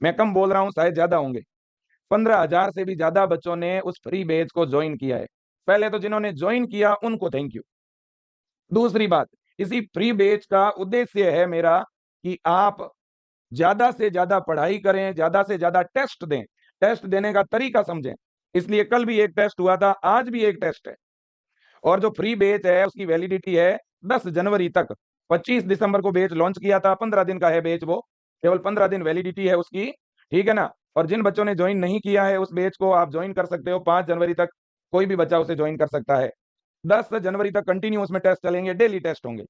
मैं कम बोल रहा हूं, शायद ज्यादा होंगे। 15,000 से भी ज्यादा बच्चों ने उस फ्री बैच को ज्वाइन किया है। पहले तो जिन्होंने ज्वाइन किया उनको थैंक यू। दूसरी बात, इसी फ्री बैच का उद्देश्य है मेरा कि आप ज्यादा से ज्यादा पढ़ाई करें, ज्यादा से ज्यादा टेस्ट दें, टेस्ट देने का तरीका समझें। इसलिए कल भी एक टेस्ट हुआ था, आज भी एक टेस्ट है। और जो फ्री बैच है उसकी वैलिडिटी है 10 जनवरी तक। 25 दिसंबर को बैच लॉन्च किया था, 15 दिन का है बैच, वो केवल 15 दिन वैलिडिटी है उसकी, ठीक है ना। और जिन बच्चों ने ज्वाइन नहीं किया है उस बैच को, आप ज्वाइन कर सकते हो 5 जनवरी तक, कोई भी बच्चा उसे ज्वाइन कर सकता है। 10 जनवरी तक कंटिन्यू उसमें टेस्ट चलेंगे, डेली टेस्ट होंगे।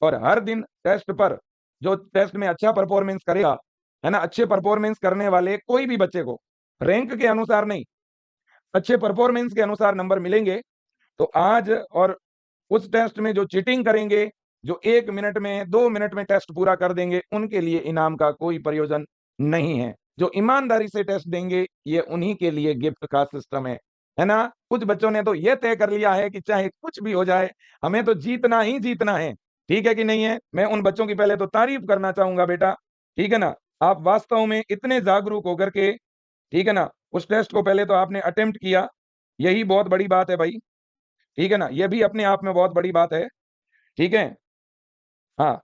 और हर दिन टेस्ट पर जो टेस्ट में अच्छा परफॉर्मेंस करेगा, है ना, अच्छे परफॉर्मेंस करने वाले कोई भी बच्चे को रैंक के अनुसार नहीं, अच्छे परफॉर्मेंस के अनुसार नंबर मिलेंगे। तो आज और उस टेस्ट में जो चीटिंग करेंगे, जो 1 मिनट में 2 मिनट में टेस्ट पूरा कर देंगे, उनके लिए इनाम का कोई प्रयोजन नहीं है। जो ईमानदारी से टेस्ट देंगे, ये उन्हीं के लिए गिफ्ट का सिस्टम है ना। कुछ बच्चों ने तो ये तय कर लिया है कि चाहे कुछ भी हो जाए, हमें तो जीतना ही जीतना है। ठीक है कि नहीं है? मैं उन बच्चों की पहले तो तारीफ करना चाहूंगा बेटा, ठीक है ना। आप वास्तव में इतने जागरूक होकर के, ठीक है ना, उस टेस्ट को पहले तो आपने अटेम्प्ट किया, यही बहुत बड़ी बात है भाई, ठीक है ना। ये भी अपने आप में बहुत बड़ी बात है, ठीक है। हाँ।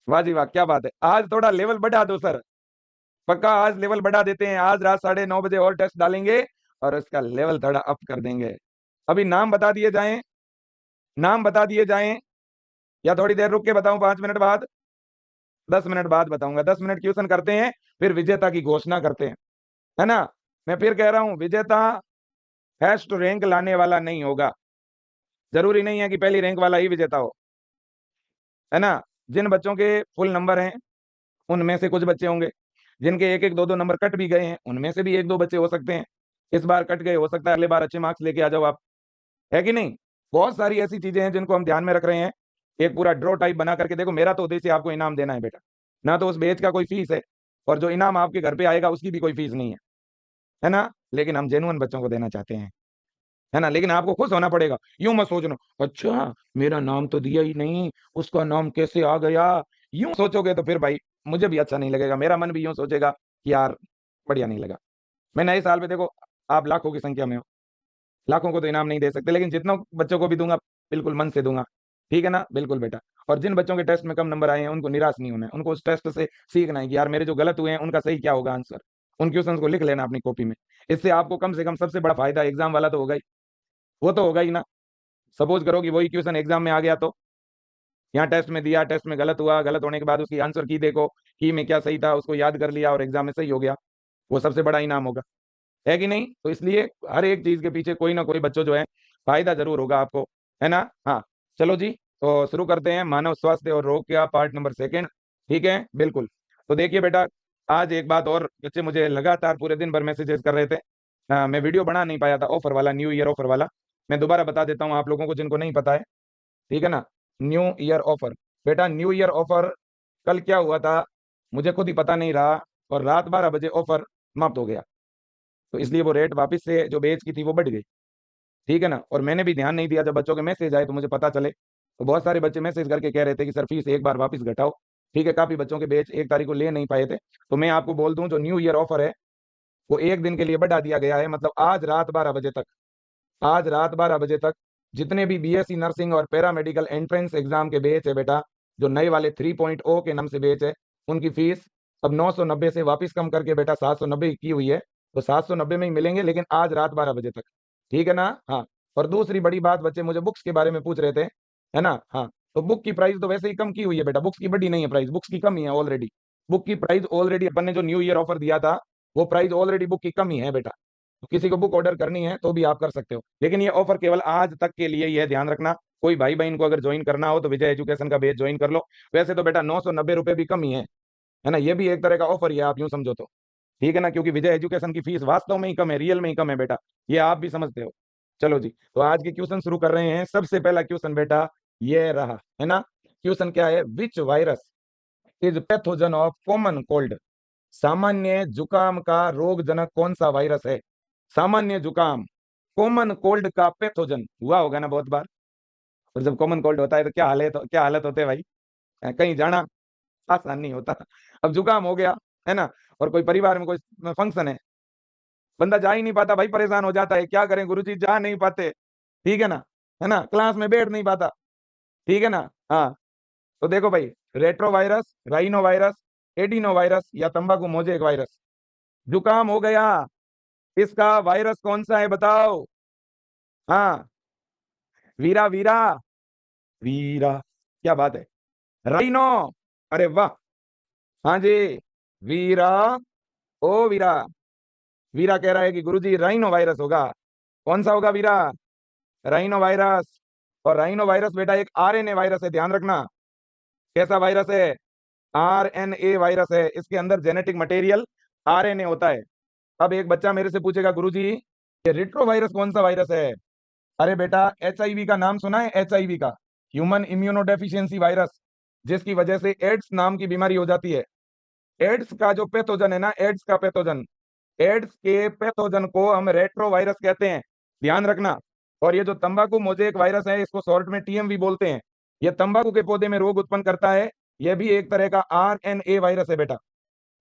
वाह जी वाह, क्या बात है। आज थोड़ा लेवल बढ़ा दो सर, पक्का आज लेवल बढ़ा देते हैं। आज रात 9:30 बजे और टेस्ट डालेंगे और उसका लेवल थोड़ा अप कर देंगे। अभी नाम बता दिए जाएं, नाम बता दिए जाएं, या थोड़ी देर रुक के बताऊं, 5 मिनट बाद, 10 मिनट बाद बताऊंगा। 10 मिनट क्वेश्चन करते हैं, फिर विजेता की घोषणा करते हैं, है ना। मैं फिर कह रहा हूं, विजेता फर्स्ट रैंक लाने वाला नहीं होगा। जरूरी नहीं है कि पहली रैंक वाला ही विजेता हो, है ना। जिन बच्चों के फुल नंबर हैं उनमें से कुछ बच्चे होंगे, जिनके एक एक दो दो नंबर कट भी गए हैं उनमें से भी एक दो बच्चे हो सकते हैं। इस बार कट गए, हो सकता है अगले बार अच्छे मार्क्स लेके आ जाओ आप, है कि नहीं। बहुत सारी ऐसी चीजें हैं जिनको हम ध्यान में रख रहे हैं। एक पूरा ड्रॉ टाइप बना करके देखो, मेरा तो उद्देश्य आपको इनाम देना है बेटा, ना तो उस बैच का कोई फीस है, और जो इनाम आपके घर पे आएगा उसकी भी कोई फीस नहीं है ना। लेकिन हम जेन्युइन बच्चों को देना चाहते हैं, है ना। लेकिन आपको खुश होना पड़ेगा, यूं मत सोचना अच्छा मेरा नाम तो दिया ही नहीं, उसका नाम कैसे आ गया। यूं सोचोगे तो फिर भाई मुझे भी अच्छा नहीं लगेगा, मेरा मन भी यूं सोचेगा कि यार बढ़िया नहीं लगा। मैं नए साल पे देखो, आप लाखों की संख्या में हो, लाखों को तो इनाम नहीं दे सकते, लेकिन जितना बच्चों को भी दूंगा बिल्कुल मन से दूंगा, ठीक है ना, बिल्कुल बेटा। और जिन बच्चों के टेस्ट में कम नंबर आए हैं उनको निराश नहीं होना है, उनको उस टेस्ट से सीखना है कि यार मेरे जो गलत हुए हैं उनका सही क्या होगा आंसर। उन क्वेश्चंस को लिख लेना अपनी कॉपी में। इससे आपको कम से कम सबसे बड़ा फायदा, एग्जाम वाला तो होगा ही, वो तो होगा ही ना। सपोज करो कि वही क्वेश्चन एग्जाम में आ गया, तो यहाँ टेस्ट में दिया, टेस्ट में गलत हुआ, गलत होने के बाद उसकी आंसर की देखो, की में क्या सही था उसको याद कर लिया और एग्जाम में सही हो गया, वो सबसे बड़ा इनाम होगा, है कि नहीं। तो इसलिए हर एक चीज के पीछे कोई ना कोई बच्चों जो है फायदा जरूर होगा आपको, है ना। हाँ, चलो जी, तो शुरू करते हैं मानव स्वास्थ्य और रोग का पार्ट नंबर 2। ठीक है, बिल्कुल। तो देखिए बेटा, आज एक बात और, बच्चे मुझे लगातार पूरे दिन भर मैसेजेस कर रहे थे, मैं वीडियो बना नहीं पाया था ऑफर वाला, न्यू ईयर ऑफर वाला। मैं दोबारा बता देता हूँ आप लोगों को जिनको नहीं पता है, ठीक है ना। न्यू ईयर ऑफर, बेटा न्यू ईयर ऑफर कल क्या हुआ था मुझे खुद ही पता नहीं रहा, और रात 12 बजे ऑफर समाप्त हो गया। तो इसलिए वो रेट वापस से जो बेच की थी वो बढ़ गई, ठीक है ना। और मैंने भी ध्यान नहीं दिया, जब बच्चों के मैसेज आए तो मुझे पता चले, तो बहुत सारे बच्चे मैसेज करके कह रहे थे कि सर फीस एक बार वापस घटाओ, ठीक है। काफी बच्चों के बेच 1 तारीख को ले नहीं पाए थे। तो मैं आपको बोल दूं, जो न्यू ईयर ऑफर है वो एक दिन के लिए बढ़ा दिया गया है, मतलब आज रात 12 बजे तक, आज रात 12 बजे तक जितने भी बीएससी नर्सिंग और पैरामेडिकल एंट्रेंस एग्जाम के बैच है बेटा, जो नए वाले 3.0 के नाम से बैच है, उनकी फीस अब 990 से वापस कम करके बेटा 790 की हुई है। तो 790 में ही मिलेंगे, लेकिन आज रात 12 बजे तक, ठीक है ना। हाँ, और दूसरी बड़ी बात, बच्चे मुझे बुक्स के बारे में पूछ रहे थे, है ना। हाँ, तो बुक की प्राइस तो वैसे ही कम की हुई है बेटा, बुक्स की बढ़ी नहीं है प्राइस, बुक्स की कम ही है ऑलरेडी। बुक की प्राइस ऑलरेडी अपन ने जो न्यू ईयर ऑफर दिया था, वो प्राइस ऑलरेडी बुक की कम ही है बेटा। तो किसी को बुक ऑर्डर करनी है तो भी आप कर सकते हो, लेकिन ये ऑफर केवल आज तक के लिए ही है, ध्यान रखना। कोई भाई बहन को अगर ज्वाइन करना हो तो विजय एजुकेशन का बैच ज्वाइन कर लो। वैसे तो बेटा 990 रुपए भी कम ही है ना, ये भी एक तरह का ऑफर ही है, आप यूं समझो तो, ठीक है ना। क्योंकि विजय एजुकेशन की फीस वास्तव में ही कम है, रियल में ही कम है बेटा, ये आप भी समझते हो। चलो जी, तो आज के क्वेश्चन शुरू कर रहे हैं। सबसे पहला क्वेश्चन बेटा ये रहा, है ना। क्वेश्चन क्या है, which virus is pathogen of common cold. सामान्य जुकाम का रोग जनक कौन सा वायरस है। सामान्य जुकाम, कॉमन कोल्ड का पैथोजन, हुआ होगा ना बहुत बार, और जब कॉमन कोल्ड होता है तो क्या हालत होते हैं भाई, कहीं जाना आसान नहीं होता। अब जुकाम हो गया, है ना, और कोई परिवार में कोई फंक्शन है, बंदा जा ही नहीं पाता भाई, परेशान हो जाता है, क्या करें गुरुजी, जा नहीं पाते, ठीक है ना, क्लास में बैठ नहीं पाता, ठीक है ना। हाँ, तो देखो भाई, retro virus, rhino virus, adeno virus या तंबाकू मोजेक वायरस, जुकाम हो गया, इसका वायरस कौन सा है बताओ। हाँ, वीरा वीरा, वीरा, क्या बात है, राइनो, अरे वाह, हाँ जी, वीरा, ओ वीरा, वीरा कह रहा है कि गुरुजी राइनो वायरस होगा। कौन सा होगा वीरा? Rhinovirus. और राइनो वायरस बेटा एक आरएनए वायरस है, ध्यान रखना। कैसा वायरस है? आरएनए वायरस है, इसके अंदर जेनेटिक मटेरियल आरएनए होता है। अब एक बच्चा मेरे से पूछेगा गुरुजी ये रिट्रो वायरस कौन सा वायरस है? अरे बेटा, एचआईवी का नाम सुना है? एचआईवी का, ह्यूमन इम्यूनोडेफिशिएंसी वायरस, जिसकी वजह से एड्स नाम की बीमारी हो जाती है। एड्स का जो पैथोजन है ना, एड्स का पैथोजन, एड्स के पैथोजन को हम रेट्रो वायरस कहते हैं, ध्यान रखना। और ये जो तंबाकू मोजेक वायरस है, इसको शॉर्ट में टीएमवी बोलते हैं, ये तंबाकू के पौधे में रोग उत्पन्न करता है, ये भी एक तरह का आरएनए वायरस है बेटा।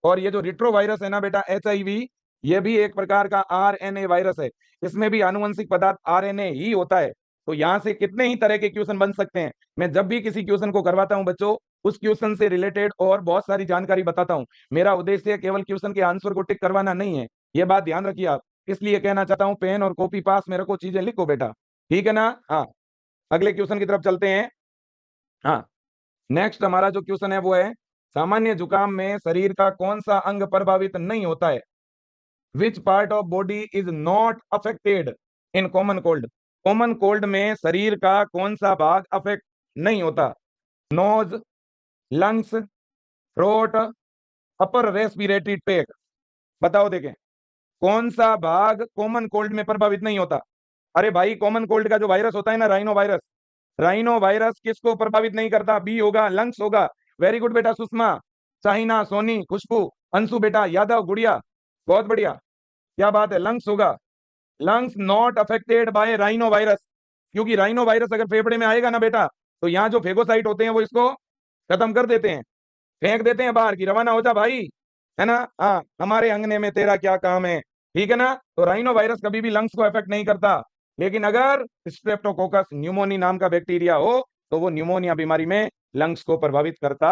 और ये जो रिट्रो वायरस है ना बेटा, एचआईवी, ये भी एक प्रकार का आरएनए वायरस है, इसमें भी आनुवंशिक पदार्थ आरएनए ही होता है। तो यहां से कितने ही तरह के क्वेश्चन बन सकते हैं। मैं जब भी किसी क्वेश्चन को करवाता हूं बच्चों, उस क्वेश्चन से रिलेटेड और बहुत सारी जानकारी बताता हूं। मेरा उद्देश्य केवल क्वेश्चन के आंसर को टिक करवाना नहीं है, ये बात ध्यान रखिए आप। इसलिए कहना चाहता हूं, पेन और कॉपी पास में रखो, चीजें लिखो बेटा, ठीक है ना। हाँ, अगले क्वेश्चन की तरफ चलते हैं। हाँ, नेक्स्ट हमारा जो क्वेश्चन है वो है, सामान्य जुकाम में शरीर का कौन सा अंग प्रभावित नहीं होता है? Which part of body is not affected in common cold? Common cold में शरीर का कौन सा भाग अफेक्ट नहीं होता? Nose, lungs, throat, upper respiratory tract, बताओ देखें, कौन सा भाग कॉमन कोल्ड में प्रभावित नहीं होता? अरे भाई, कॉमन कोल्ड का जो वायरस होता है ना, राइनो वायरस, राइनो वायरस किसको प्रभावित नहीं करता? बी होगा, लंग्स होगा। वेरी गुड बेटा, सुषमा, शाहिना, सोनी, खुशबू, अंशु बेटा, यादव, गुड़िया, बहुत बढ़िया, क्या बात है, लंग्स होगा। Lungs not affected by rhino virus, क्योंकि राइनो वायरस अगर फेफड़े में आएगा ना बेटा, तो यहाँ जो फेगोसाइट होते हैं वो इसको खत्म कर देते हैं, फेंक देते हैं बाहर, की रवाना हो जा भाई, है ना। हाँ, हमारे अंगने में तेरा क्या काम है, ठीक है ना। तो राइनो वायरस कभी भी लंग्स को अफेक्ट नहीं करता, लेकिन अगर स्ट्रेप्टोकोकस न्यूमोनी नाम का बैक्टीरिया हो, तो वो न्यूमोनिया बीमारी में लंग्स को प्रभावित करता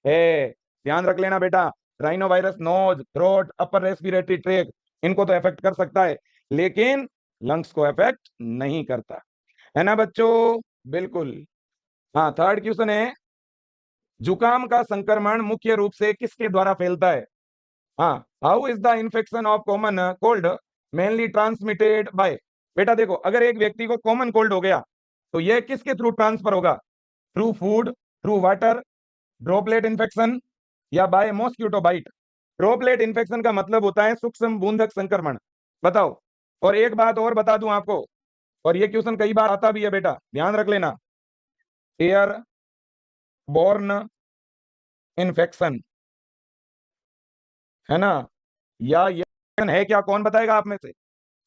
है, ध्यान रख लेना बेटा। Rhino virus nose, throat, upper respiratory tract, इनको तो अफेक्ट कर सकता है, लेकिन लंग्स को अफेक्ट नहीं करता, है ना बच्चों। बिल्कुल। हाँ, थर्ड क्वेश्चन है, जुकाम का संक्रमण मुख्य रूप से किसके द्वारा फैलता है? हाँ, how is the infection of common cold mainly transmitted by? बेटा देखो, अगर एक व्यक्ति को कॉमन कोल्ड हो गया, तो यह किसके थ्रू ट्रांसफर होगा? Through food, through water, droplet infection या by mosquito bite? Droplet infection का मतलब होता है सूक्ष्म बूंदक संक्रमण, बताओ। और एक बात और बता दूं आपको, और ये क्वेश्चन कई बार आता भी है बेटा, ध्यान रख लेना, एयर बोर्न इन्फेक्शन, है ना, या ये है क्या, कौन बताएगा आप में से?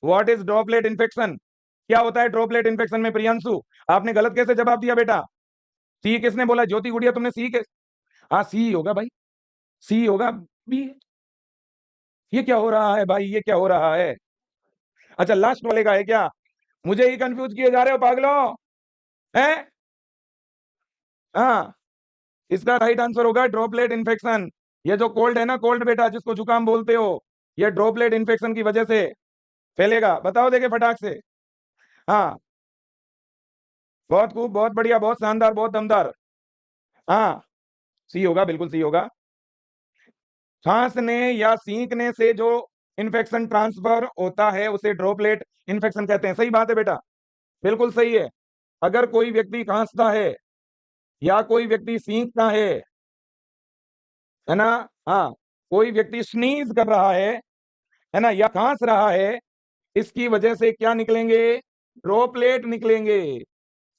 What is droplet infection? क्या होता है ड्रॉपलेट इन्फेक्शन में? प्रियांशु, आपने गलत कैसे जवाब दिया बेटा? सी किसने बोला? ज्योति गुड़िया, तुमने सी के, हाँ सी होगा भाई, सी होगा। बी, ये क्या हो रहा है भाई, ये क्या हो रहा है? अच्छा, लास्ट वाले का है क्या? मुझे ही कंफ्यूज किए जा रहे हो पागलो, हैं? हाँ, इसका राइट आंसर होगा ड्रॉपलेट इन्फेक्शन। ये जो कोल्ड है ना, कोल्ड बेटा, जिसको जुकाम बोलते हो, ये ड्रॉपलेट इन्फेक्शन की वजह से फैलेगा, बताओ देखे फटाक से। हाँ, बहुत खूब, बहुत बढ़िया, बहुत शानदार, बहुत दमदार। हाँ, सी होगा, बिल्कुल सी होगा। खांसने या सींकने से जो इन्फेक्शन ट्रांसफर होता है उसे ड्रॉपलेट इन्फेक्शन कहते हैं, सही बात है बेटा, बिल्कुल सही है। अगर कोई व्यक्ति खांसता है या कोई व्यक्ति सींकता है ना, हाँ, कोई व्यक्ति स्नीज कर रहा है ना, या खांस रहा है, इसकी वजह से क्या निकलेंगे? ड्रॉपलेट निकलेंगे।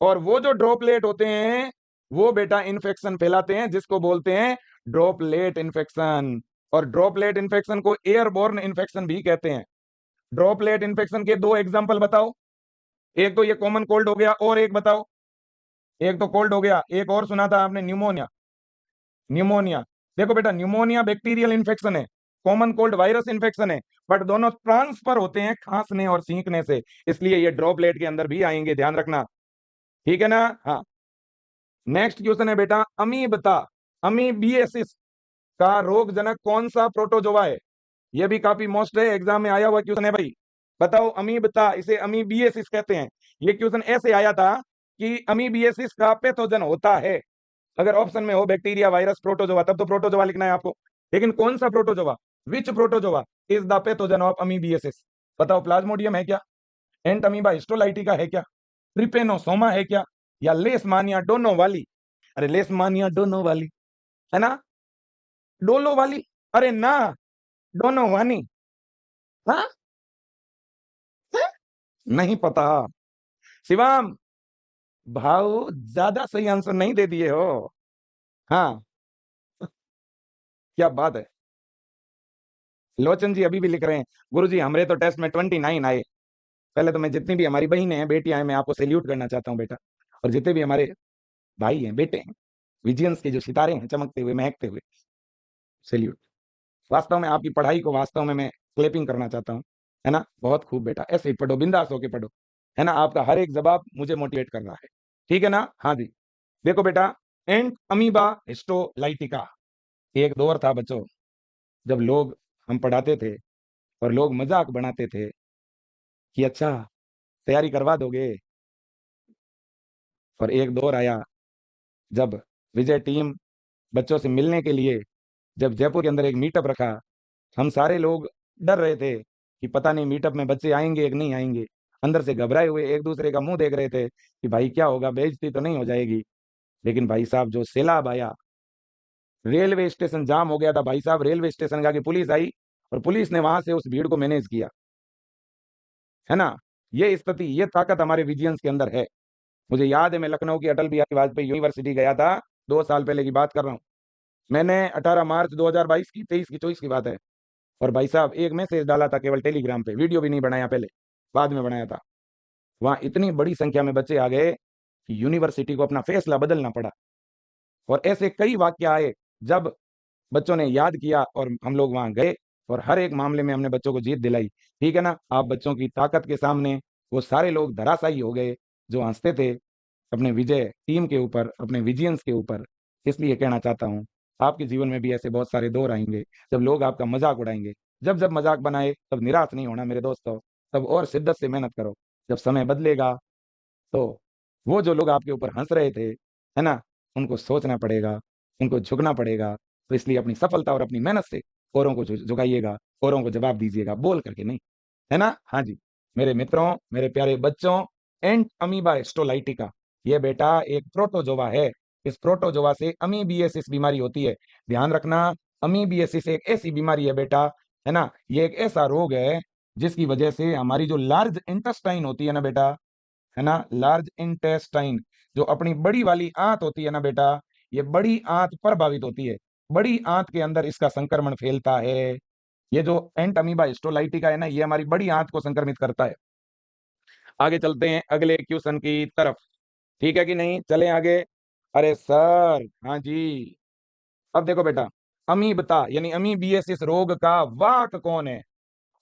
और वो जो ड्रॉपलेट होते हैं, वो बेटा इन्फेक्शन फैलाते हैं, जिसको बोलते हैं ड्रॉपलेट इन्फेक्शन। और ड्रॉपलेट इन्फेक्शन को एयरबोर्न इन्फेक्शन भी कहते हैं। ड्रॉपलेट इन्फेक्शन के दो एग्जांपल बताओ, एक तो ये कॉमन कोल्ड हो गया, और एक बताओ। एक तो कोल्ड हो गया, एक और सुना था आपने न्यूमोनिया। न्यूमोनिया, देखो बेटा, न्यूमोनिया बैक्टीरियल इन्फेक्शन है, कॉमन कोल्ड वायरस इन्फेक्शन है, बट दोनों ट्रांसफर होते हैं खांसने और सींकने से, इसलिए ये ड्रॉपलेट के अंदर भी आएंगे, ध्यान रखना, ठीक है ना। हाँ, नेक्स्ट क्वेश्चन है बेटा, अमीबता, अमीबिएसिस का रोग जनक कौन सा प्रोटोजोआ है? ये भी काफी मोस्ट है, एग्जाम में आया हुआ क्वेश्चन है भाई। बताओ, अमीबता, इसे अमीबिएसिस कहते हैं। ये क्वेश्चन ऐसे आया था कि अमीबिएसिस का पैथोजन होता है, अगर ऑप्शन में हो बैक्टीरिया, वायरस, प्रोटोजोआ, तब तो प्रोटोजोआ लिखना है आपको, लेकिन कौन सा protozoa, which protozoa is the pathogen of amoebiasis? बताओ, प्लाज्मोडियम है क्या, एंट अमीबा हिस्टोलाइटिका है क्या, ट्रिपेनोसोमा है क्या, या लेसमानिया डोनो वाली? अरे लेसमानिया डोनो वाली, है ना, डोलो वाली, अरे ना, डोनो वानी, हाँ, नहीं पता। शिवाम, भाव ज्यादा सही आंसर नहीं दे दिए हो। हाँ, क्या बात है, लोचन जी अभी भी लिख रहे हैं, गुरुजी हमारे तो टेस्ट में 29 आए। पहले तो मैं जितनी भी हमारी बहनें हैं, बेटियां हैं, मैं आपको सैल्यूट करना चाहता हूं बेटा, और जितने भी हमारे भाई हैं, बेटे हैं, विजियंस के जो सितारे हैं चमकते हुए महकते हुए, सैल्यूट। वास्तव में आपकी पढ़ाई को वास्तव में मैं क्लैपिंग करना चाहता हूँ, है ना, बहुत खूब बेटा, ऐसे ही पढ़ो, बिंदास होके पढ़ो, है ना, आपका हर एक जवाब मुझे मोटिवेट कर रहा है, ठीक है ना। हाँ जी, देखो बेटा, एंट अमीबा हिस्टोलाइटिका, एक दौर था बच्चों जब लोग, हम पढ़ाते थे और लोग मजाक बनाते थे कि अच्छा तैयारी करवा दोगे, और एक दौर आया जब विजय टीम बच्चों से मिलने के लिए, जब जयपुर के अंदर एक मीटअप रखा, हम सारे लोग डर रहे थे कि पता नहीं मीटअप में बच्चे आएंगे कि नहीं आएंगे, अंदर से घबराए हुए एक दूसरे का मुंह देख रहे थे कि भाई क्या होगा, बेइज्जती तो नहीं हो जाएगी। लेकिन भाई साहब, जो सैलाब आया, रेलवे स्टेशन जाम हो गया था भाई साहब, रेलवे स्टेशन का, कि पुलिस आई और पुलिस ने वहां से उस भीड़ को मैनेज किया, है ना। ये स्थिति, ये ताकत हमारे विजियंस के अंदर है। मुझे याद है, मैं लखनऊ की अटल बिहारी वाजपेयी यूनिवर्सिटी गया था, 2 साल पहले की बात कर रहा हूँ, मैंने 18 मार्च 2022 की, 23 की, 24 की बात है, और भाई साहब एक मैसेज डाला था केवल टेलीग्राम पे, वीडियो भी नहीं बनाया पहले, बाद में बनाया था। वहां इतनी बड़ी संख्या में बच्चे आ गए कि यूनिवर्सिटी को अपना फैसला बदलना पड़ा, और ऐसे कई वाक्य आए जब बच्चों ने याद किया और हम लोग वहां गए, और हर एक मामले में हमने बच्चों को जीत दिलाई, ठीक है ना। आप बच्चों की ताकत के सामने वो सारे लोग धराशायी हो गए जो हंसते थे अपने विजय टीम के ऊपर, अपने विजियंस के ऊपर। इसलिए कहना चाहता हूं, आपके जीवन में भी ऐसे बहुत सारे दौर आएंगे जब लोग आपका मजाक उड़ाएंगे, जब जब मजाक बनाए तब निराश नहीं होना मेरे दोस्तों, तब और शिद्दत से मेहनत करो, जब समय बदलेगा तो वो जो लोग आपके ऊपर हंस रहे थे, है ना, उनको सोचना पड़ेगा, उनको झुकना पड़ेगा। तो इसलिए अपनी सफलता और अपनी मेहनत से औरों को झुकाइएगा, औरों को जवाब दीजिएगा, बोल करके नहीं, है ना। हाँ जी, मेरे मित्रों, मेरे प्यारे बच्चों, एंट अमीबा हिस्टोलाइटिका, ये बेटा एक प्रोटोजोआ है, इस प्रोटोजोआ से अमीबिएसिस बीमारी होती है, ध्यान रखना। अमीबिएसिस एक ऐसी बीमारी है बेटा, है ना, ये एक ऐसा रोग है जिसकी वजह से हमारी जो लार्ज इंटेस्टाइन होती है ना बेटा, है ना, लार्ज इंटेस्टाइन, जो अपनी बड़ी वाली आंत होती है ना बेटा, ये बड़ी आंत प्रभावित होती है, बड़ी आंत के अंदर इसका संक्रमण फैलता है। ये जो एंट अमीबा हिस्टोलाइटिका है ना, ये हमारी बड़ी आंत को संक्रमित करता है। आगे चलते हैं अगले क्वेश्चन की तरफ, ठीक है कि नहीं, चलें आगे। अरे सर, हाँ जी, अब देखो बेटा, अमीबता यानी अमीबियसिस रोग का वाहक कौन है?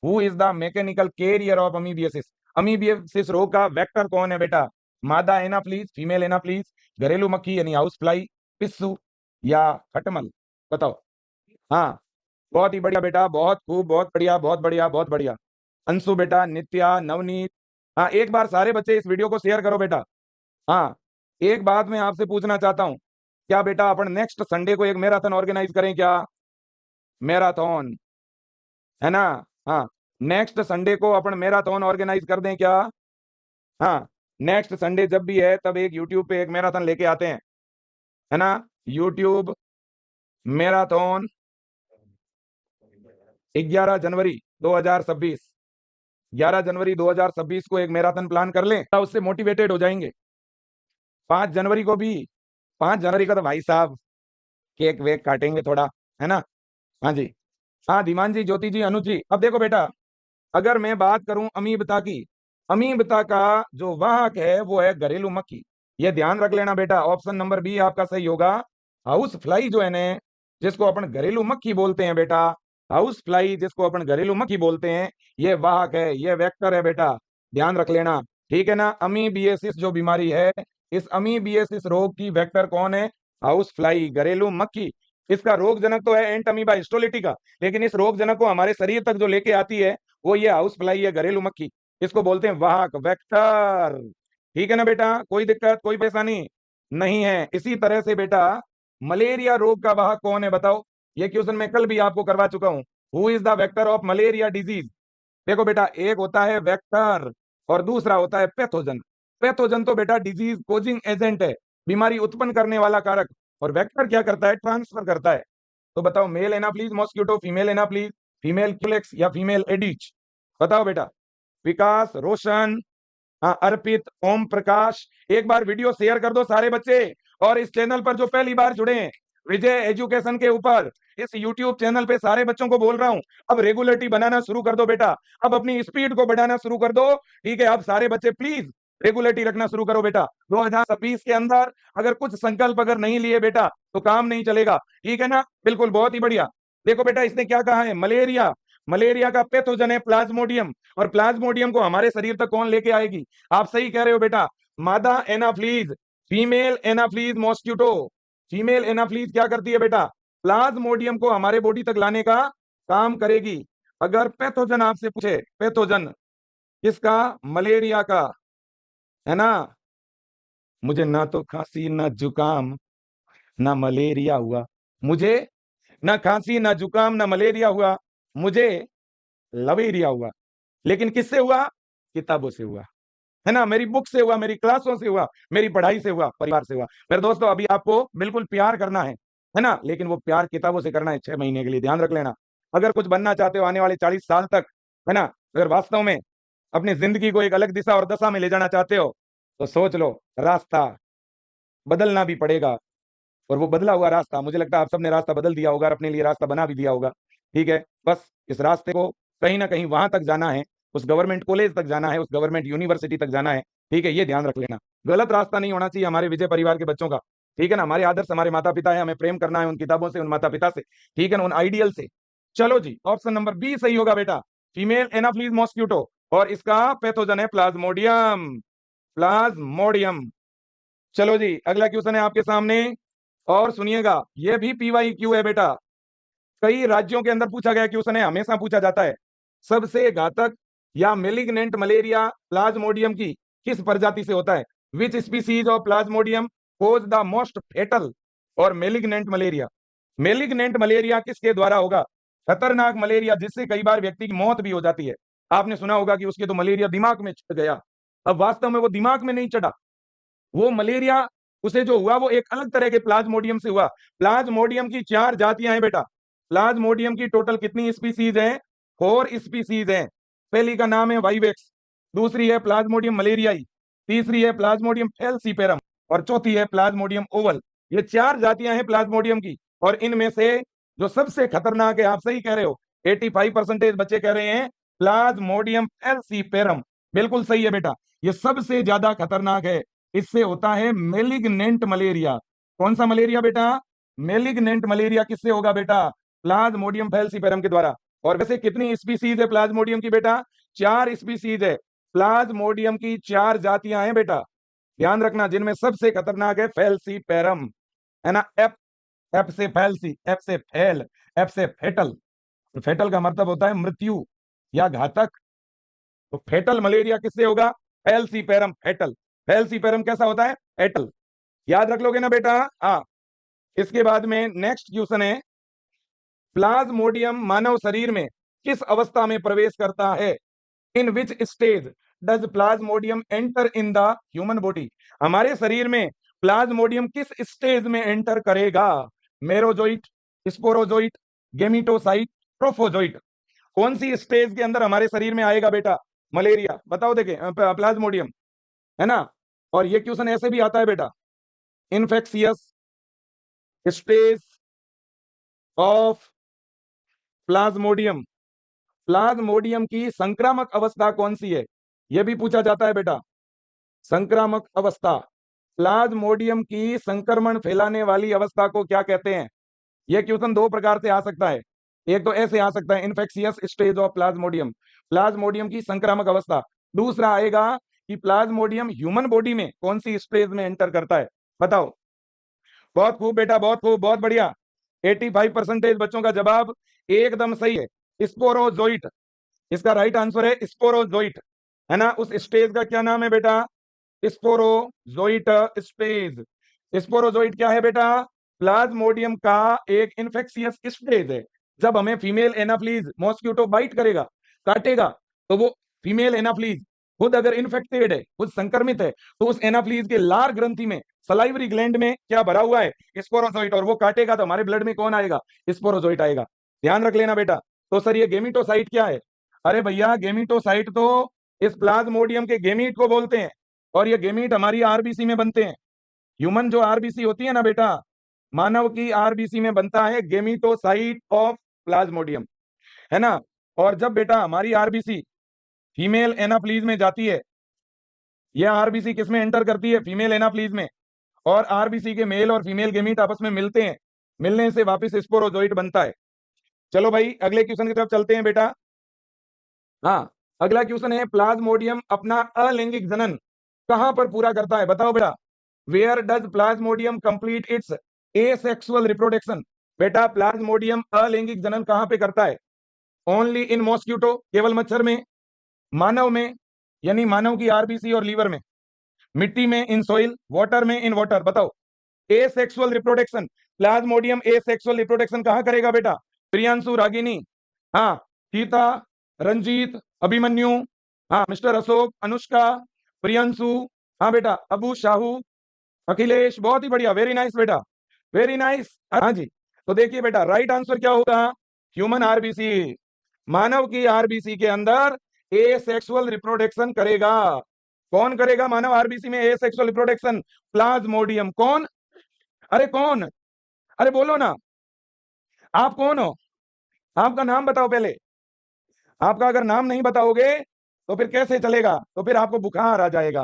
Who is the mechanical carrier of amoebiasis? Amoebiasis रोग का वेक्टर कौन है बेटा? मादा एनाफ्लीज, फीमेल एनाफ्लीज, घरेलू मक्खी यानी हाउस फ्लाई, पिस्सू, या खटमल? बताओ। हाँ, बहुत ही बढ़िया बेटा, बहुत खूब, बहुत बढ़िया, बहुत बढ़िया, बहुत बढ़िया। अंशु बेटा, नित्या, नवनीत, हाँ, एक बार सारे बच्चे इस वीडियो को शेयर करो बेटा। हाँ, एक बात मैं आपसे पूछना चाहता हूं, क्या बेटा अपन नेक्स्ट संडे को एक मैराथन ऑर्गेनाइज करें क्या? मैराथन, है ना। हाँ, नेक्स्ट संडे को अपन मैराथन ऑर्गेनाइज कर दें क्या? हाँ, नेक्स्ट संडे जब भी है तब एक यूट्यूब पे एक मैराथन लेके आते हैं, है ना, यूट्यूब मैराथन 11 जनवरी 2026, 11 जनवरी 2026 को एक मैराथन प्लान कर लें, उससे मोटिवेटेड हो जाएंगे। 5 जनवरी को भी, 5 जनवरी का तो भाई साहब केक वेक काटेंगे थोड़ा, है ना। हाँ जी, हाँ, धीमान जी, ज्योति जी, अनुज जी, अब देखो बेटा, अगर मैं बात करूं अमीबता की, अमीबता का जो वाहक है वो है घरेलू मक्खी, ये ध्यान रख लेना बेटा, ऑप्शन नंबर बी आपका सही होगा। हाउस फ्लाई जो है ना, जिसको अपन घरेलू मक्खी बोलते हैं बेटा, हाउस फ्लाई जिसको अपन घरेलू मक्खी बोलते हैं, ये वाहक है, ये वेक्टर है बेटा, ध्यान रख लेना। ठीक है ना। अमीबिएसिस जो बीमारी है, इस अमीबिएसिस रोग की वेक्टर कौन है? हाउस फ्लाई, घरेलू मक्खी। इसका रोग जनक तो है एंट अमीबा हिस्टोलिटिका, लेकिन इस रोग जनक को हमारे शरीर तक जो लेके आती है वो ये हाउस फ्लाई है, घरेलू मक्खी। इसको बोलते हैं वाहक, वेक्टर। ठीक है ना बेटा, कोई दिक्कत कोई परेशानी नहीं है। इसी तरह से बेटा मलेरिया रोग का वाहक कौन है बताओ? ये क्वेश्चन मैं कल भी आपको करवा चुका हूं। Who is the vector of malaria disease? देखो बेटा, एक होता है वेक्टर और दूसरा होता है पैथोजन। पैथोजन तो बेटा डिजीज कोजिंग एजेंट है, बीमारी उत्पन्न करने वाला कारक। और वेक्टर क्या करता है? ट्रांसफर करता है। तो बताओ, male anopheles mosquito, female anopheles, female culex या फीमेल एडिच? बताओ बेटा। विकास, रोशन, हाँ, अर्पित, ओम प्रकाश, एक बार वीडियो शेयर कर दो सारे बच्चे। और इस चैनल पर जो पहली बार जुड़े हैं, विजय एजुकेशन के ऊपर, इस यूट्यूब चैनल पे सारे बच्चों को बोल रहा हूं, अब रेगुलरिटी बनाना शुरू कर दो बेटा, अब अपनी स्पीड को बढ़ाना शुरू कर दो। ठीक है, अब सारे बच्चे प्लीज रेगुलरिटी रखना शुरू करो बेटा। 2026 के अंदर अगर कुछ संकल्प अगर नहीं लिए बेटा तो काम नहीं चलेगा। ठीक है ना, बिल्कुल, बहुत ही बढ़िया। देखो बेटा, इसने क्या कहा है? मलेरिया, मलेरिया का पैथोजन है प्लाज्मोडियम, और प्लाज्मोडियम को हमारे शरीर तक कौन लेके आएगी? आप सही कह रहे हो बेटा, मादा Anopheles, female Anopheles mosquito. Female Anopheles क्या करती है बेटा? प्लाज्मोडियम को हमारे बॉडी तक लाने का काम करेगी। अगर पैथोजन आपसे पूछे, पैथोजन किसका? मलेरिया का, है ना। मुझे ना तो खांसी ना जुकाम ना मलेरिया हुआ, मुझे ना खांसी ना जुकाम ना मलेरिया हुआ, मुझे लवेरिया हुआ। लेकिन किससे हुआ? किताबों से हुआ, है ना, मेरी बुक से हुआ, मेरी क्लासों से हुआ, मेरी पढ़ाई से हुआ, परिवार से हुआ। मेरे दोस्तों, अभी आपको बिल्कुल प्यार करना है ना, लेकिन वो प्यार किताबों से करना है 6 महीने के लिए, ध्यान रख लेना। अगर कुछ बनना चाहते हो आने वाले 40 साल तक, है ना, अगर वास्तव में अपनी जिंदगी को एक अलग दिशा और दशा में ले जाना चाहते हो, तो सोच लो, रास्ता बदलना भी पड़ेगा। और वो बदला हुआ रास्ता, मुझे लगता है आप सबने रास्ता बदल दिया होगा और अपने लिए रास्ता बना भी दिया होगा। ठीक है, बस इस रास्ते को कहीं ना कहीं वहां तक जाना है, उस गवर्नमेंट कॉलेज तक जाना है, उस गवर्नमेंट यूनिवर्सिटी तक जाना है। ठीक है, ये ध्यान रख लेना। गलत रास्ता नहीं होना चाहिए हमारे विजय परिवार के बच्चों का। ठीक है ना, हमारे आदर्श हमारे माता पिता है, हमें प्रेम करना है उन किताबों से, उन माता पिता से। ठीक है ना, उन आइडियल से। चलो जी, ऑप्शन नंबर बी सही होगा बेटा, फीमेल एनाफ्लीज मॉस्क्यूटो, और इसका पैथोजन है प्लाज्मोडियम, प्लाज्मोडियम। चलो जी, अगला क्वेश्चन है आपके सामने, और सुनिएगा, ये भी PYQ है बेटा। कई राज्यों के अंदर पूछा गया क्वेश्चन है, हमेशा पूछा जाता है। सबसे घातक या मेलिग्नेंट मलेरिया प्लाज्मोडियम की किस प्रजाति से होता है? Which species of plasmodium cause the most fatal और मेलिग्नेंट मलेरिया? मेलिग्नेंट मलेरिया किसके द्वारा होगा? खतरनाक मलेरिया जिससे कई बार व्यक्ति की मौत भी हो जाती है। आपने सुना होगा कि उसके तो मलेरिया दिमाग में चढ़ गया। अब वास्तव में वो दिमाग में नहीं चढ़ा, वो मलेरिया उसे जो हुआ वो एक अलग तरह के प्लाज्मोडियम से हुआ। प्लाज्मोडियम की 4 जातियां हैं बेटा। प्लाज्मोडियम की टोटल कितनी स्पीसीज हैं? 4 स्पीसीज हैं। पहली का नाम है वाइवेक्स, दूसरी है प्लाज्मोडियम मलेरियाई, तीसरी है प्लाज्मोडियम फेल्सीपेरम, और चौथी है प्लाज्मोडियम ओवल। ये 4 जातियां हैं प्लाज्मोडियम की, और इनमें से जो सबसे खतरनाक है, आप सही कह रहे हो, 85% बच्चे कह रहे हैं प्लाज्मोडियम फेल्सीपेरम। बिल्कुल सही है बेटा, ये सबसे ज्यादा खतरनाक है। इससे होता है मेलिग्नेंट मलेरिया। कौन सा मलेरिया बेटा? मेलिग्नेंट मलेरिया किससे होगा बेटा? प्लाज्मोडियम फैल्सीपेरम के द्वारा। और वैसे कितनी स्पीसीज है प्लाज्मोडियम की बेटा? 4 स्पीसीज है। प्लाज्मोडियम की 4 जातियां हैं बेटा, ध्यान रखना, जिनमें सबसे खतरनाक है फैल्सीपेरम, है ना। एफ, एफ से फैल्सी, एफ से फैल, एफ से फेटल। फेटल का मतलब होता है मृत्यु या घातक। तो फेटल मलेरिया किससे होगा? फैल्सीपेरम फेटल। फैल्सीपेरम कैसा होता है? फेटल। याद रख लोगे ना बेटा? हाँ। इसके बाद में नेक्स्ट क्वेश्चन है, प्लाज्मोडियम मानव शरीर में किस अवस्था में प्रवेश करता है? In which stage does plasmodium enter in the human body? हमारे शरीर में प्लाज्मोडियम किस स्टेज में एंटर करेगा? Merozoite, sporozoite, gametocyte, trophozoite? कौन सी स्टेज के अंदर हमारे शरीर में आएगा बेटा मलेरिया? बताओ, देखे प्लाज्मोडियम, है ना। और ये क्वेश्चन ऐसे भी आता है बेटा, infectious stage of Plasmodium, Plasmodium की संक्रामक अवस्था कौन सी है? यह भी पूछा जाता है बेटा, संक्रामक अवस्था। प्लाज्मोडियम की संक्रमण फैलाने वाली अवस्था को क्या कहते हैं? यह क्वेश्चन दो प्रकार से आ सकता है। एक तो ऐसे आ सकता है, infectious stage of Plasmodium, Plasmodium की संक्रामक अवस्था। दूसरा आएगा कि प्लाज्मोडियम ह्यूमन बॉडी में कौन सी स्टेज में एंटर करता है? बताओ। बहुत खूब बेटा, बहुत खूब, बहुत बढ़िया। 85% बच्चों का जवाब एकदम सही है, स्पोरोजोइट। इसका राइट आंसर है स्पोरोजोइट, है ना। उस स्टेज का क्या नाम है बेटा? Sporozoite stage. स्पोरोजोइट क्या है बेटा? प्लाज्मोडियम का एक इन्फेक्शियस स्टेज है। जब हमें फीमेल एनाफ्लीज मॉस्किटो बाइट करेगा, काटेगा, तो वो फीमेल एनाफ्लीज खुद अगर इन्फेक्टेड है, खुद संक्रमित है, तो उस एनाफ्लीज के लार ग्रंथि में, सलाइवरी ग्लैंड में क्या भरा हुआ है? स्पोरोजोइट। और वो काटेगा तो हमारे ब्लड में कौन आएगा? स्पोरोजोइट आएगा। ध्यान रख लेना बेटा। तो सर ये गेमिटोसाइट क्या है? अरे भैया, गेमिटोसाइट तो इस प्लाज्मोडियम के गेमीट को बोलते हैं, और ये गेमीट हमारी आरबीसी में बनते हैं। ह्यूमन जो आरबीसी होती है ना बेटा, मानव की आरबीसी में बनता है गेमिटोसाइट ऑफ प्लाज्मोडियम, है ना। और जब बेटा हमारी आरबीसी फीमेल एनाफ्लीज में जाती है, यह आरबीसी किसमें एंटर करती है? फीमेल एनाफ्लीज में। और आरबीसी के मेल और फीमेल गेमीट आपस में मिलते हैं, मिलने से वापस स्पोरोजोइट बनता है। चलो भाई, अगले क्वेश्चन की तरफ चलते हैं बेटा। हाँ, अगला क्वेश्चन है, प्लाज्मोडियम अपना अलैंगिक जनन कहां पर पूरा करता है? बताओ बेटा। Where does plasmodium complete its asexual reproduction? बेटा, प्लाज्मोडियम अलैंगिक जनन कहां पे करता है? ओनली इन मॉस्किटो, केवल मच्छर में? मानव में, यानी मानव की आरबीसी और लीवर में? मिट्टी में, इन सॉइल? वाटर में, इन वाटर? बताओ। Asexual reproduction, Plasmodium asexual reproduction कहां करेगा बेटा? प्रियांशु, रागिनी, हाँ, सीता, रंजीत, अभिमन्यु, हाँ, मिस्टर अशोक, अनुष्का, प्रियांशु, हाँ बेटा, अबू, शाहू, अखिलेश। बहुत ही बढ़िया, वेरी नाइस बेटा, वेरी नाइस। हाँ जी। तो देखिए बेटा, राइट आंसर क्या होगा? ह्यूमन आरबीसी, मानव की आरबीसी के अंदर एसेक्सुअल रिप्रोडक्शन करेगा। कौन करेगा मानव आरबीसी में एसेक्सुअल रिप्रोडक्शन? प्लाज्मोडियम। कौन? अरे कौन? अरे बोलो ना, आप कौन हो? आपका नाम बताओ पहले। आपका अगर नाम नहीं बताओगे तो फिर कैसे चलेगा? तो फिर आपको बुखार आ जाएगा।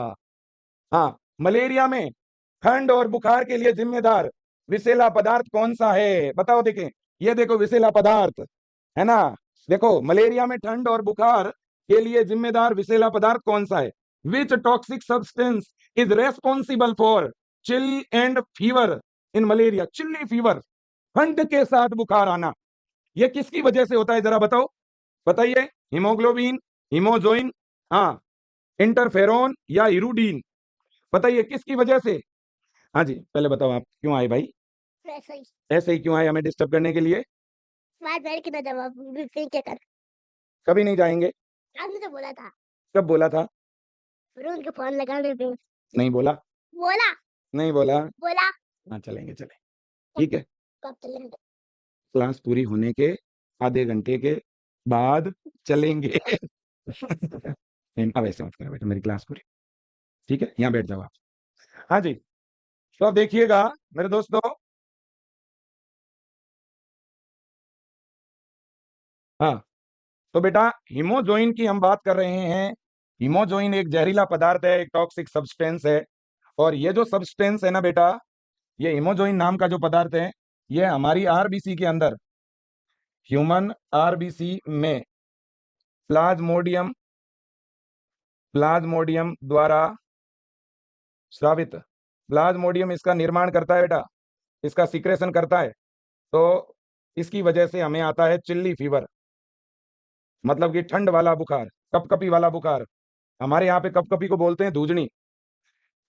हाँ, मलेरिया में ठंड और बुखार के लिए जिम्मेदार विषैला पदार्थ कौन सा है? बताओ। देखें, ये देखो विषैला पदार्थ, है ना। देखो, मलेरिया में ठंड और बुखार के लिए जिम्मेदार विषैला पदार्थ कौन सा है? Which toxic substance is responsible for chill and fever in malaria? Chilly fever, ठंड के साथ बुखार आना, यह किसकी वजह से होता है? जरा बताओ, बताइए। हीमोग्लोबिन, हीमोजोइन, हाँ, इंटरफेरोन या इरुडीन? बताइए किसकी वजह से? हाँ जी, पहले बताओ आप क्यों आए भाई? ऐसे ही ऐसे ही क्यों आए? हमें डिस्टर्ब करने के लिए? बात बैठ के ना जवाब फिर क्या कर। कभी नहीं जाएंगे। आपने तो बोला था, कब बोला था? फिर उनके फोन लगाने पे नहीं बोला। बोला नहीं बोला। बोला हाँ, चलेंगे, चले, ठीक है। कब चलेंगे? क्लास पूरी होने के आधे घंटे के बाद चलेंगे। नहीं, अब ऐसे मत करो बेटा, मेरी क्लास पूरी, ठीक है। यहाँ बैठ जाओ आप। हाँ जी। तो अब देखिएगा मेरे दोस्तों, हाँ, तो बेटा हीमोजोइन की हम बात कर रहे हैं। हीमोजोइन एक जहरीला पदार्थ है, एक टॉक्सिक सब्सटेंस है। और ये जो सब्सटेंस है ना बेटा, ये हीमोजोइन नाम का जो पदार्थ है, ये हमारी आरबीसी के अंदर, ह्यूमन आरबीसी में प्लाज्मोडियम, प्लाज्मोडियम द्वारा स्रावित, प्लाज्मोडियम इसका निर्माण करता है बेटा, इसका सिक्रेशन करता है। तो इसकी वजह से हमें आता है चिल्ली फीवर, मतलब कि ठंड वाला बुखार, कपकपी वाला बुखार। हमारे यहाँ पे कपकपी को बोलते हैं धूजनी,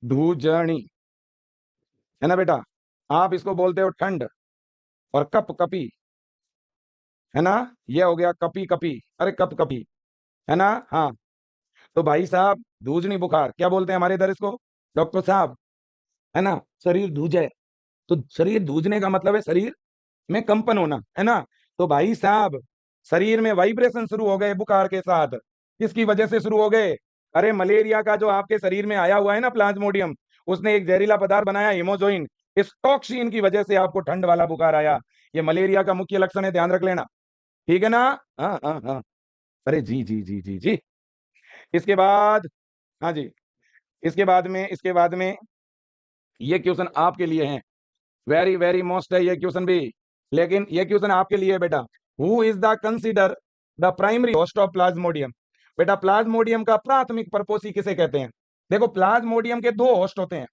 धूजनी, है ना बेटा। आप इसको बोलते हो ठंड, और कपकपी, है ना। ये हो गया कपी कपी, अरे कपकपी, है ना। हाँ, तो भाई साहब, धूजनी बुखार क्या बोलते हैं हमारे इधर इसको? डॉक्टर साहब, है ना। शरीर धूजे, तो शरीर धूजने का मतलब है शरीर में कंपन होना, है ना। तो भाई साहब, शरीर में वाइब्रेशन शुरू हो गए बुखार के साथ। किसकी वजह से शुरू हो गए? अरे मलेरिया का जो आपके शरीर में आया हुआ है ना प्लाज्मोडियम, उसने एक जहरीला पदार्थ बनाया हीमोजोइन, इस टॉक्सिन की वजह से आपको ठंड वाला बुखार आया। ये मलेरिया का मुख्य लक्षण है, ध्यान रख लेना, ठीक है ना। हाँ हाँ हाँ, अरे जी जी जी जी जी। इसके बाद, हाँ जी, इसके बाद में ये क्वेश्चन आपके लिए है, वेरी वेरी मोस्ट है ये क्वेश्चन भी, लेकिन ये क्वेश्चन आपके लिए है बेटा। Who is the consider the primary host of Plasmodium? बेटा प्लाज्मोडियम का प्राथमिक परपोषी किसे कहते हैं? देखो प्लाज्मोडियम के दो होस्ट होते हैं,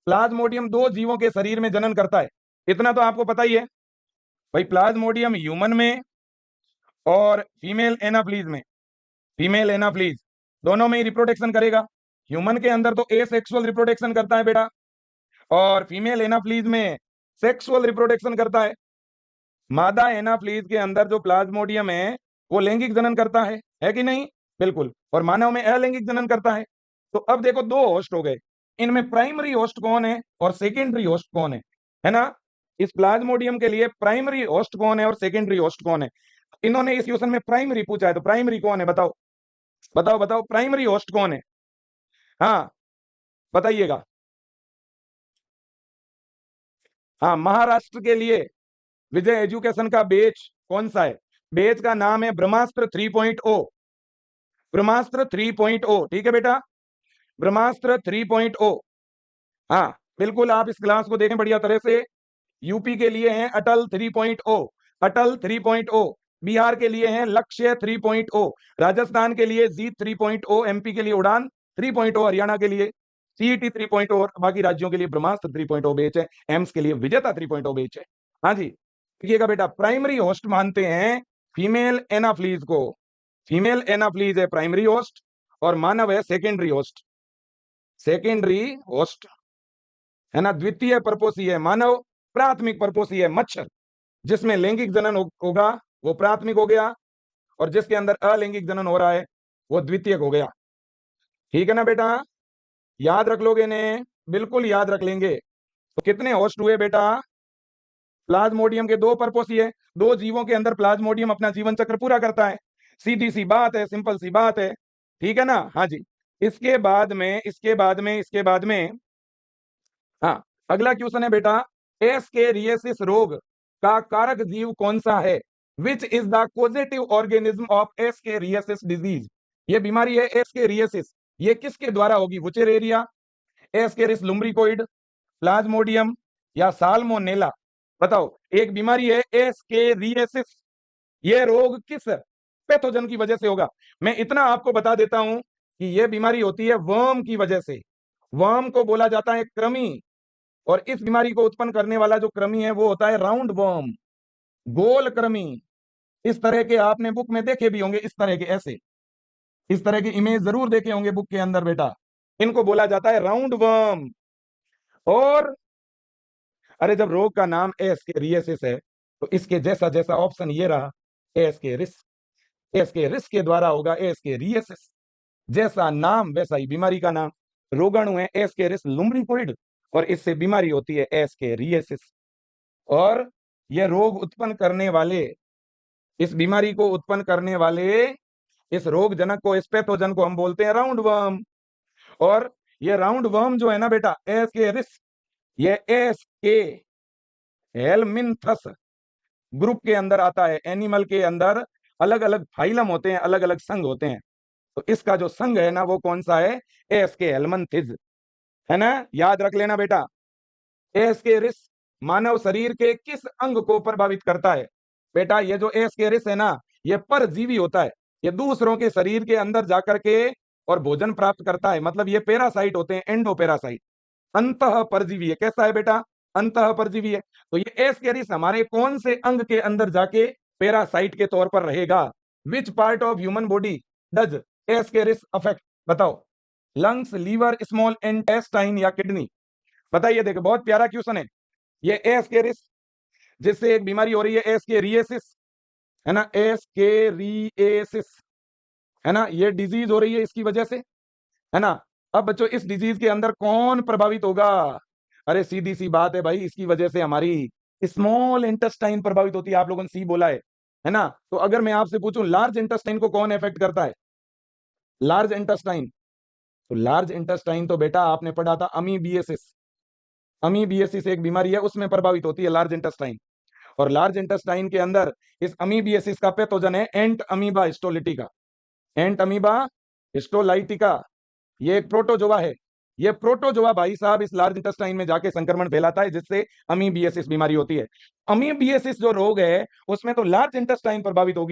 प्लाज्मोडियम दो जीवों के शरीर में जनन करता है, इतना तो आपको पता ही है भाई। प्लाज्मोडियम ह्यूमन में और फीमेल एनाफ्लीज में, फीमेल एनाफ्लीज दोनों में ही रिप्रोडक्शन करेगा। ह्यूमन के अंदर तो एसेक्सुअल रिप्रोडक्शन करता है बेटा, और फीमेल एनाफ्लीज में सेक्सुअल रिप्रोडक्शन करता है। मादा एनाफ्लीज के अंदर जो प्लाज्मोडियम है वो लैंगिक जनन करता है कि नहीं? बिल्कुल। और मानव में अलैंगिक जनन करता है। तो अब देखो दो होस्ट हो गए, इनमें प्राइमरी होस्ट कौन है और सेकेंडरी होस्ट कौन है ना? इस प्लाज्मोडियम के लिए प्राइमरी होस्ट कौन है और सेकेंडरी होस्ट कौन है? इन्होंने इस क्वेश्चन में प्राइमरी पूछा है, तो प्राइमरी कौन है बताओ बताओ बताओ, प्राइमरी होस्ट कौन है? हाँ बताइएगा। हाँ, महाराष्ट्र के लिए विजय एजुकेशन का बैच कौन सा है? बैच का नाम है ब्रह्मास्त्र 3.0, ब्रह्मास्त्र 3.0, ठीक है बेटा, ब्रह्मास्त्र 3.0। हाँ बिल्कुल, आप इस क्लास को देखें बढ़िया तरह से। यूपी के लिए है अटल 3.0, अटल 3.0, बिहार के लिए है लक्ष्य 3.0, राजस्थान के लिए जीत 3.0, एमपी के लिए उड़ान 3.0, हरियाणा के लिए सीईटी 3.0 और बाकी राज्यों के लिए ब्रह्मास्त्र 3.0 बैच है, एम्स के लिए विजेता 3.0 बैच है। हाँ जी, देखिएगा बेटा, प्राइमरी होस्ट मानते हैं फीमेल एनाफ्लीज को, फीमेल एनाफ्लीज है प्राइमरी होस्ट और मानव है सेकेंडरी होस्ट, सेकेंडरी होस्ट है ना। द्वितीय परपोषी है मानव, प्राथमिक परपोषी है मच्छर, जिसमें लैंगिक जनन होगा वो प्राथमिक हो गया, और जिसके अंदर अलैंगिक जनन हो रहा है वो द्वितीयक हो गया। ठीक है ना बेटा, याद रख लोगे ने? बिल्कुल याद रख लेंगे। तो कितने होस्ट हुए बेटा? प्लाज्मोडियम के दो परपोषी है, दो जीवों के अंदर प्लाज्मोडियम अपना जीवन चक्र पूरा करता है, सीधी सी बात है, सिंपल सी बात है, ठीक है ना? हाँ जी। इसके बाद में हाँ, अगला क्वेश्चन है बेटा, एस्केरियासिस रोग का कारक जीव कौन सा है? Which is the causative organism of ascariasis disease? ये बीमारी है एस्केरियासिस, ये किसके द्वारा होगी? वुचेरेरिया, एस्केरिस लुम्ब्रिकोइड, प्लाज्मोडियम या साल्मोनेला? बताओ, एक बीमारी है एस्केरियासिस, ये रोग किस पैथोजन की वजह से होगा? मैं इतना आपको बता देता हूं कि यह बीमारी होती है वर्म की वजह से, वर्म को बोला जाता है कृमि, और इस बीमारी को उत्पन्न करने वाला जो कृमि है वो होता है राउंड वर्म, गोल कृमि। इस तरह के आपने बुक में देखे भी होंगे, इस तरह के ऐसे, इस तरह के इमेज जरूर देखे होंगे बुक के अंदर बेटा, इनको बोला जाता है राउंड वर्म। और अरे जब रोग का नाम एस्केरियासिस है तो इसके जैसा जैसा ऑप्शन ये रहा, एस्केरिस, एस्केरिस के द्वारा होगा एस्केरियासिस, जैसा नाम वैसा ही बीमारी का नाम। रोगाणु है एस्केरिस लुम्ब्रिकोइड और इससे बीमारी होती है एस्केरियासिस। और यह रोग उत्पन्न करने वाले, इस बीमारी को उत्पन्न करने वाले इस रोग जनक को, इस पैथोजन को हम बोलते हैं राउंड वर्म। और ये राउंड वर्म जो है ना बेटा, एस्केरिस, ये एस्के हेलमिन्थस ग्रुप के अंदर आता है। एनिमल के अंदर अलग अलग फाइलम होते हैं, अलग अलग संघ होते हैं, तो इसका जो संघ है ना वो कौन सा है? एस्के हेलमिन्थिस, है ना? याद रख लेना बेटा। एस्केरिस मानव शरीर के किस अंग को प्रभावित करता है? बेटा ये जो एस्केरिस है ना, ये परजीवी होता है, ये दूसरों के शरीर के अंदर जाकर के और भोजन प्राप्त करता है, मतलब ये पैरासाइट होते हैं, एंडोपैरासाइट, अंतः परजीवी है। कैसा है बेटा? अंतः परजीवी है। तो ये एस्केरिस हमारे कौन से अंग के अंदर जाके पैरासाइट के तौर पर रहेगा? विच part of human body does Ascaris affect? बताओ, लंग्स, लीवर, स्मॉल इंटेस्टाइन या किडनी? बताइए, देखो बहुत प्यारा क्वेश्चन है ये। एस्केरिस, जिससे एक बीमारी हो रही है एस्केरियासिस, है ना, एस्केरियासिस, है ना, ये डिजीज हो रही है इसकी वजह से, है ना। अब बच्चों इस डिजीज के अंदर कौन प्रभावित होगा? अरे सीधी सी बात है भाई, इसकी वजह से हमारी स्मॉल इंटेस्टाइन प्रभावित होती है। आप लोगों ने सी बोला है ना। तो अगर मैं आपसे पूछूं लार्ज इंटेस्टाइन को कौन इफेक्ट करता है? लार्ज इंटेस्टाइन, तो लार्ज इंटेस्टाइन तो बेटा आपने पढ़ा था अमीबियासिस, अमीबियासिस एक बीमारी है, उसमें प्रभावित होती है लार्ज इंटेस्टाइन। और लार्ज इंटेस्टाइन के अंदर इस अमीबियासिस का पैथोजन है एंट अमीबा हिस्टोलिटिका, एंट अमीबा हिस्टोलाइटिका, ये एक प्रोटोजोआ है, ये प्रोटोजोआ भाई साहब इस लार्ज इंटेस्टाइन में जाके संक्रमण फैलाता है, जिससे अमीबियासिस बीमारी होती है। अमीबियासिस जो रोग है उसमें तो लार्ज इंटेस्टाइन प्रभावित होगी।